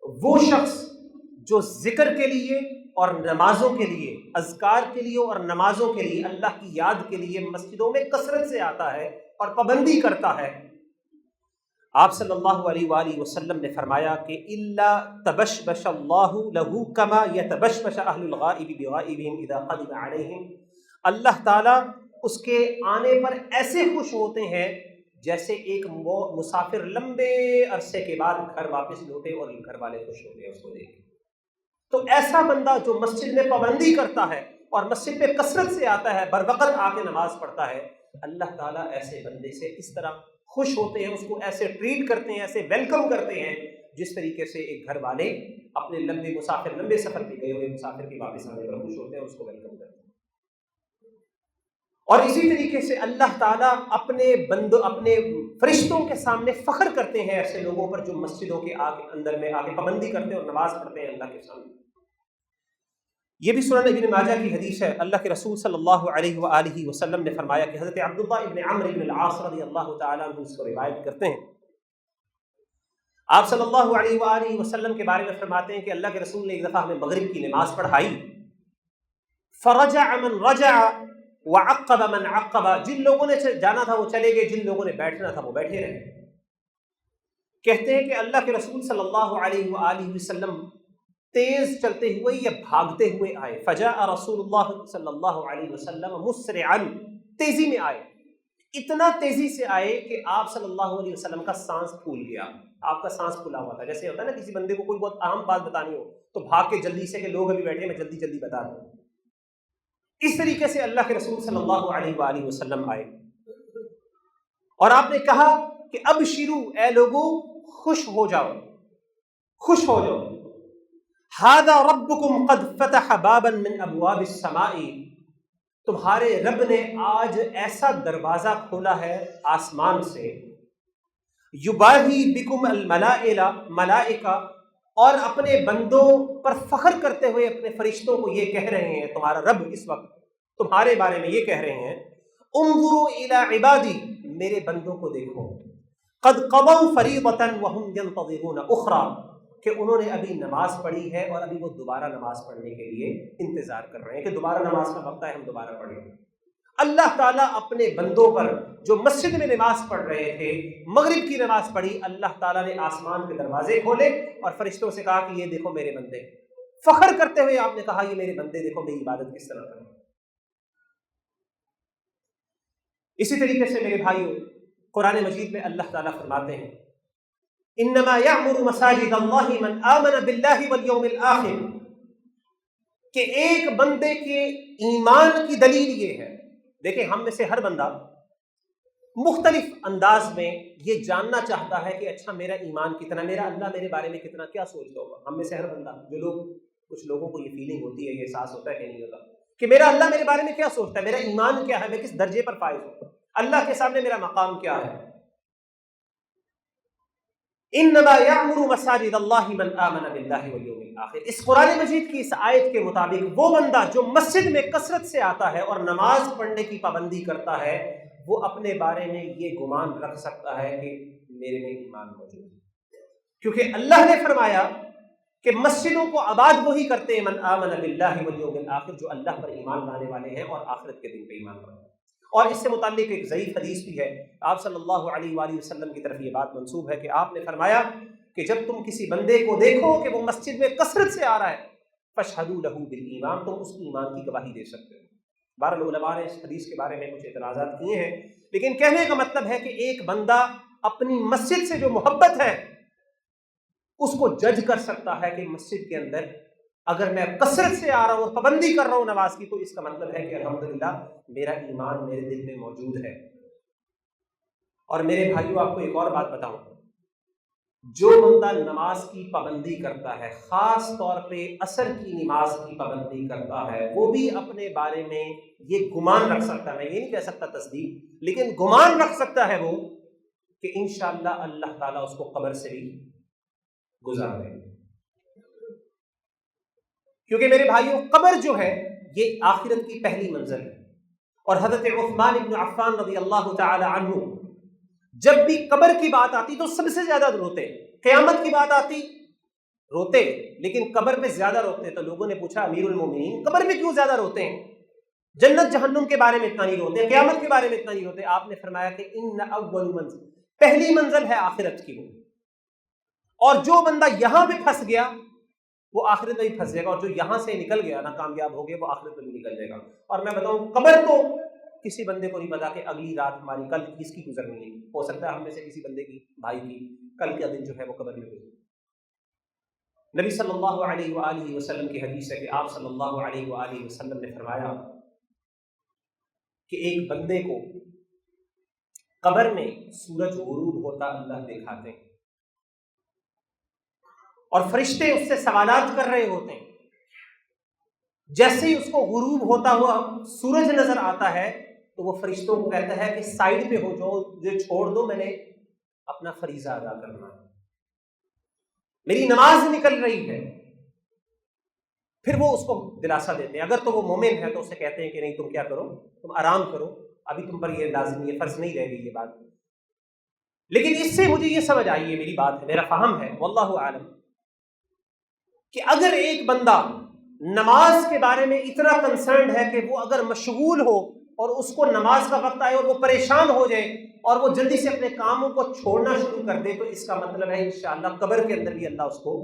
وہ شخص جو ذکر کے لیے اور نمازوں کے لیے، اذکار کے لیے اور نمازوں کے لیے، اللہ کی یاد کے لیے مسجدوں میں کثرت سے آتا ہے اور پابندی کرتا ہے، آپ صلی اللہ علیہ وآلہ وسلم نے فرمایا کہ الا تبشبش اللہ لہ کما یتبشبش اہل الغائب بغائبہم اذا قدم علیہم، اللہ تعالیٰ اس کے آنے پر ایسے خوش ہوتے ہیں جیسے ایک مسافر لمبے عرصے کے بعد گھر واپس لوٹے اور گھر والے خوش ہوتے ہیں اس کو دیکھ کے۔ تو ایسا بندہ جو مسجد میں پابندی کرتا ہے اور مسجد میں کثرت سے آتا ہے، بر وقت آ کے نماز پڑھتا ہے، اللہ تعالیٰ ایسے بندے سے اس طرح خوش ہوتے ہیں، اس کو ایسے ٹریٹ کرتے ہیں، ایسے ویلکم کرتے ہیں جس طریقے سے ایک گھر والے اپنے لمبے سفر پہ گئے ہوئے مسافر کے واپس آنے پر خوش ہوتے ہیں، اس کو ویلکم کرتے ہیں۔ اور اسی طریقے سے اللہ تعالیٰ اپنے فرشتوں کے سامنے فخر کرتے ہیں ایسے لوگوں پر جو مسجدوں کے اندر میں آ کے پابندی کرتے ہیں اور نماز پڑھتے ہیں اللہ کے سامنے۔ یہ بھی سنن ابن ماجہ کی حدیث ہے، اللہ کے رسول صلی اللہ علیہ وآلہ وسلم نے فرمایا کہ حضرت عبداللہ ابن عمرو ابن العاص رضی اللہ تعالیٰ عنہ اس کو روایت کرتے ہیں، آپ صلی اللہ علیہ وآلہ وسلم کے بارے میں فرماتے ہیں کہ اللہ کے رسول نے ایک دفعہ ہمیں مغرب کی نماز پڑھائی، فرجع من رجع وعقب من عقب، جن لوگوں نے جانا تھا وہ چلے گئے، جن لوگوں نے بیٹھنا تھا وہ بیٹھے رہے۔ کہتے ہیں کہ اللہ کے رسول صلی اللہ علیہ وآلہ وسلم تیز چلتے ہوئے یا بھاگتے ہوئے آئے، فجاء رسول اللہ صلی اللہ علیہ وسلم مسرعا، تیزی میں آئے، اتنا تیزی سے آئے کہ آپ صلی اللہ علیہ وسلم کا سانس پھول گیا، آپ کا سانس پھولا ہوا تھا۔ جیسے ہوتا ہے نا کسی بندے کو کوئی بہت اہم بات بتانی ہو تو بھاگ کے جلدی سے کہ لوگ ابھی بیٹھے میں جلدی جلدی بتا دوں، اس طریقے سے اللہ کے رسول صلی اللہ علیہ وآلہ وسلم آئے اور آپ نے کہا کہ ابشروا، اے لوگوں خوش ہو جاؤ، خوش ہو جاؤ، ھذا ربکم قد فتح بابا من ابواب السماء، تمہارے رب نے آج ایسا دروازہ کھولا ہے آسمان سے، یباہی بکم الملائکہ، اور اپنے بندوں پر فخر کرتے ہوئے اپنے فرشتوں کو یہ کہہ رہے ہیں، تمہارا رب اس وقت تمہارے بارے میں یہ کہہ رہے ہیں، انظروا الی عبادی، میرے بندوں کو دیکھو، قد قضوا فریضۃ وهم ينتظرون اخرى، کہ انہوں نے ابھی نماز پڑھی ہے اور ابھی وہ دوبارہ نماز پڑھنے کے لیے انتظار کر رہے ہیں کہ دوبارہ نماز کا وقت ہے، ہم دوبارہ پڑھیں گے۔ اللہ تعالیٰ اپنے بندوں پر جو مسجد میں نماز پڑھ رہے تھے، مغرب کی نماز پڑھی، اللہ تعالیٰ نے آسمان کے دروازے کھولے اور فرشتوں سے کہا کہ یہ دیکھو میرے بندے، فخر کرتے ہوئے آپ نے کہا یہ میرے بندے دیکھو میری عبادت کس طرح کریں۔ اسی طریقے سے میرے بھائیوں، قرآن مجید میں اللہ تعالیٰ فرماتے ہیں انما یعمر مساجد اللہ من آمن باللہ والیوم الآخر، کہ ایک بندے کے ایمان کی دلیل یہ ہے، دیکھیں ہم میں سے ہر بندہ مختلف انداز میں یہ جاننا چاہتا ہے کہ اچھا میرا ایمان کتنا، میرا اللہ میرے بارے میں کتنا، کیا سوچتا ہوگا ہم میں سے ہر بندہ، کچھ لوگوں کو یہ فیلنگ ہوتی ہے، یہ احساس ہوتا ہے کہ نہیں ہوتا کہ میرا اللہ میرے بارے میں کیا سوچتا ہے، میرا ایمان کیا ہے، میں کس درجے پر فائز ہوں، اللہ کے سامنے میرا مقام کیا ہے۔ انما یعمر مساجد اللہ من آمن باللہ والیوم الآخر، اس قرآن مجید کی اس آیت کے مطابق وہ بندہ جو مسجد میں کثرت سے آتا ہے اور نماز پڑھنے کی پابندی کرتا ہے، وہ اپنے بارے میں یہ گمان رکھ سکتا ہے کہ میرے میں ایمان موجود ہے، کیونکہ اللہ نے فرمایا کہ مسجدوں کو آباد وہی کرتے ہیں من آمن باللہ والیوم الآخر، جو اللہ پر ایمان لانے والے ہیں اور آخرت کے دن پہ ایمان لانے والے ہیں۔ اور اس سے متعلق ایک ضعیف حدیث بھی ہے، آپ صلی اللہ علیہ وآلہ وسلم کی طرف یہ بات منسوب ہے کہ آپ نے فرمایا کہ جب تم کسی بندے کو دیکھو کہ وہ مسجد میں کثرت سے آ رہا ہے، فاشہدوا لہ بالایمان، تم اس ایمان کی گواہی دے سکتے ہو۔ بہرحال علماء نے اس حدیث کے بارے میں کچھ اعتراضات کیے ہیں، لیکن کہنے کا مطلب ہے کہ ایک بندہ اپنی مسجد سے جو محبت ہے اس کو جج کر سکتا ہے کہ مسجد کے اندر اگر میں کثرت سے آ رہا ہوں اور پابندی کر رہا ہوں نماز کی، تو اس کا مطلب ہے کہ الحمدللہ میرا ایمان میرے دل میں موجود ہے۔ اور میرے بھائیوں، آپ کو ایک اور بات بتاؤں، جو بندہ نماز کی پابندی کرتا ہے، خاص طور پہ عصر کی نماز کی پابندی کرتا ہے، وہ بھی اپنے بارے میں یہ گمان رکھ سکتا ہے، میں یہ نہیں کہہ سکتا تصدیق، لیکن گمان رکھ سکتا ہے وہ کہ انشاءاللہ اللہ تعالیٰ اس کو قبر سے بھی گزار دے گا، کیونکہ میرے بھائیوں قبر جو ہے یہ آخرت کی پہلی منزل ہے۔ اور حضرت عثمان بن عفان رضی اللہ تعالی عنہ جب بھی قبر کی بات آتی تو سب سے زیادہ روتے، قیامت کی بات آتی روتے، لیکن قبر پہ زیادہ روتے۔ تو لوگوں نے پوچھا امیر المومنین قبر پہ کیوں زیادہ روتے ہیں، جنت جہنم کے بارے میں اتنا نہیں روتے، قیامت کے بارے میں اتنا نہیں روتے؟ آپ نے فرمایا کہ ان اول منزل، پہلی منزل ہے آخرت کی وہ، اور جو بندہ یہاں پہ پھنس گیا وہ آخرت میں بھی پھنس جائے گا، اور جو یہاں سے نکل گیا نا کامیاب ہو گیا وہ آخرت میں بھی نکل جائے گا۔ اور میں بتاؤں قبر تو کسی بندے کو نہیں پتا کہ اگلی رات ہماری کل کس کی گزرنی ہے. ہو سکتا ہے ہم میں سے کسی بندے کی، بھائی کی، کل کا دن جو ہے وہ قبر میں گزرے. نبی صلی اللہ علیہ وآلہ وسلم کی حدیث ہے کہ آپ صلی اللہ علیہ وآلہ وسلم نے فرمایا کہ ایک بندے کو قبر میں سورج غروب ہوتا اللہ دکھاتے ہیں اور فرشتے اس سے سوالات کر رہے ہوتے ہیں. جیسے ہی اس کو غروب ہوتا ہوا سورج نظر آتا ہے تو وہ فرشتوں کو کہتا ہے کہ سائڈ پہ ہو جاؤ، مجھے چھوڑ دو، میں نے اپنا فریضہ ادا کرنا ہے، میری نماز نکل رہی ہے. پھر وہ اس کو دلاسا دیتے ہیں. اگر تو وہ مومن ہے تو اسے کہتے ہیں کہ نہیں، تم کیا کرو، تم آرام کرو، ابھی تم پر یہ لازمی، یہ فرض نہیں رہ گئی یہ بات. لیکن اس سے مجھے یہ سمجھ آئی ہے، میری بات ہے، میرا فہم ہے، واللہ عالم، کہ اگر ایک بندہ نماز کے بارے میں اتنا کنسرنڈ ہے کہ وہ اگر مشغول ہو اور اس کو نماز کا وقت آئے اور وہ پریشان ہو جائے اور وہ جلدی سے اپنے کاموں کو چھوڑنا شروع کر دے، تو اس کا مطلب ہے انشاءاللہ قبر کے اندر بھی اللہ اس کو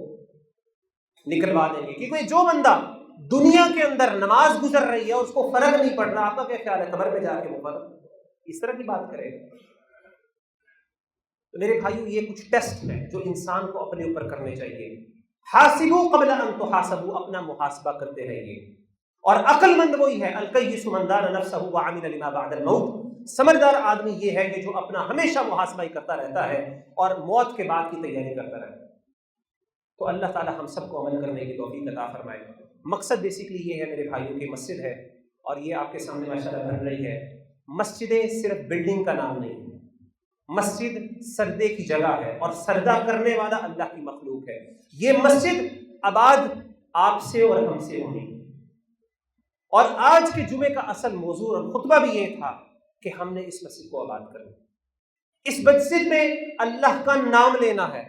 نکلوا دیں گے. کیونکہ جو بندہ دنیا کے اندر نماز گزر رہی ہے اور اس کو فرق نہیں پڑ رہا، آپ کا کیا خیال ہے قبر میں جا کے وہ فرق اس طرح کی بات کرے گا؟ تو میرے بھائیو، یہ کچھ ٹیسٹ ہیں جو انسان کو اپنے اوپر کرنے چاہیے. حاسبوا قبل ان تحاسبوا، اپنا محاسبہ کرتے رہیے. اور عقل مند وہی ہے، الکیس من دان نفسہ وعمل لما بعد الموت. سمجھدار آدمی یہ ہے کہ جو اپنا ہمیشہ محاسبہ ہی کرتا رہتا ہے اور موت کے بعد کی تیاری کرتا رہتا ہے. تو اللہ تعالی ہم سب کو عمل کرنے کی توفیق عطا فرمائے. مقصد بیسیکلی یہ ہے میرے بھائیوں کی، مسجد ہے اور یہ آپ کے سامنے ماشاءاللہ بن رہی ہے. مسجدیں صرف بلڈنگ کا نام نہیں ہے، مسجد سردے کی جگہ ہے اور سردہ کرنے والا اللہ کی مخلوق ہے. یہ مسجد آباد آپ سے اور ہم سے ہونی. اور آج کے جمعے کا اصل موضوع اور خطبہ بھی یہ تھا کہ ہم نے اس مسجد کو آباد کرنا، اس مسجد میں اللہ کا نام لینا ہے،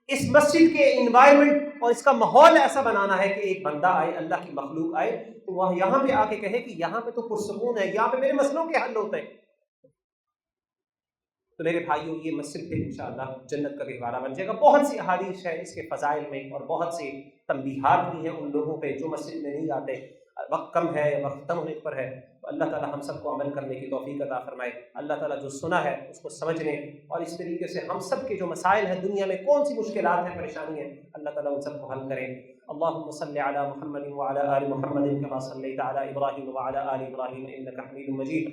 اس مسجد کے انوائرمنٹ اور اس کا ماحول ایسا بنانا ہے کہ ایک بندہ آئے، اللہ کی مخلوق آئے تو وہ یہاں پہ آ کے کہے کہ یہاں پہ تو پرسکون ہے، یہاں پہ میرے مسئلوں کے حل ہوتے ہیں. تو میرے بھائیوں، یہ مسجد پہ انشاءاللہ جنت کا گہوارہ بن جائے گا. بہت سی احادیث ہے اس کے فضائل میں اور بہت سی تنبیہات بھی ہیں ان لوگوں پہ جو مسجد میں نہیں آتے. وقت کم ہے، وقت ختم ہونے پر ہے، تو اللہ تعالی ہم سب کو عمل کرنے کی توفیق عطا فرمائے. اللہ تعالی جو سنا ہے اس کو سمجھنے اور اس طریقے سے ہم سب کے جو مسائل ہیں، دنیا میں کون سی مشکلات ہیں، پریشانی ہیں، اللہ تعالی ان سب کو حل کرے. اللهم صل على محمد وعلى آل محمد كما صليت على إبراهيم وعلى آل إبراهيم إنك حميد مجيد.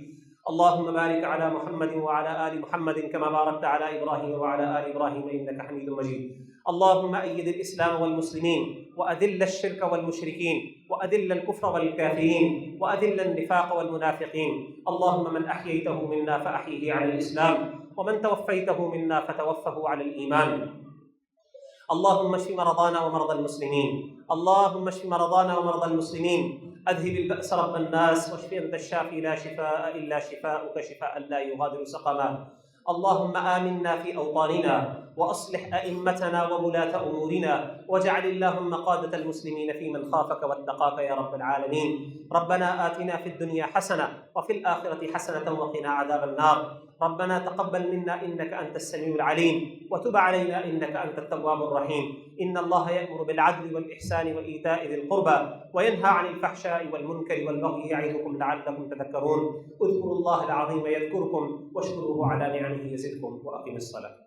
اللهم بارك على محمد وعلى آل محمد كما باركت على إبراهيم وعلى آل إبراهيم إنك حميد مجيد. اللهم أيد الإسلام والمسلمين وأذل الشرك والمشركين وأذل الكفر والكافرين وأذل النفاق والمنافقين. اللهم من أحييته منا فأحيه على الإسلام ومن توفيته منا فتوفه على الإيمان. اللهم اشف مرضانا ومرضى المسلمين. اللهم اشف مرضانا ومرضى المسلمين. اذهب البأس رب الناس واشف انت الشافي لا شفاء الا شفاؤك شفاء لا يغادر سقما. اللهم آمنا في أوطاننا وأصلح أئمتنا وولاة أمورنا واجعل اللهم قادة المسلمين في من خافك واتقاك يا رب العالمين. ربنا آتنا في الدنيا حسنة وفي الآخرة حسنة وقنا عذاب النار. ربنا تقبل منا إنك أنت السميع العليم وتب علينا إنك أنت التواب الرحيم. إن الله يأمر بالعدل والإحسان وإيتاء ذي القربى وينهى عن الفحشاء والمنكر والبغي يعظكم لعلكم تذكرون. اذكروا الله العظيم يذكركم واشكروه على نعمه يزدكم وأقيموا الصلاة.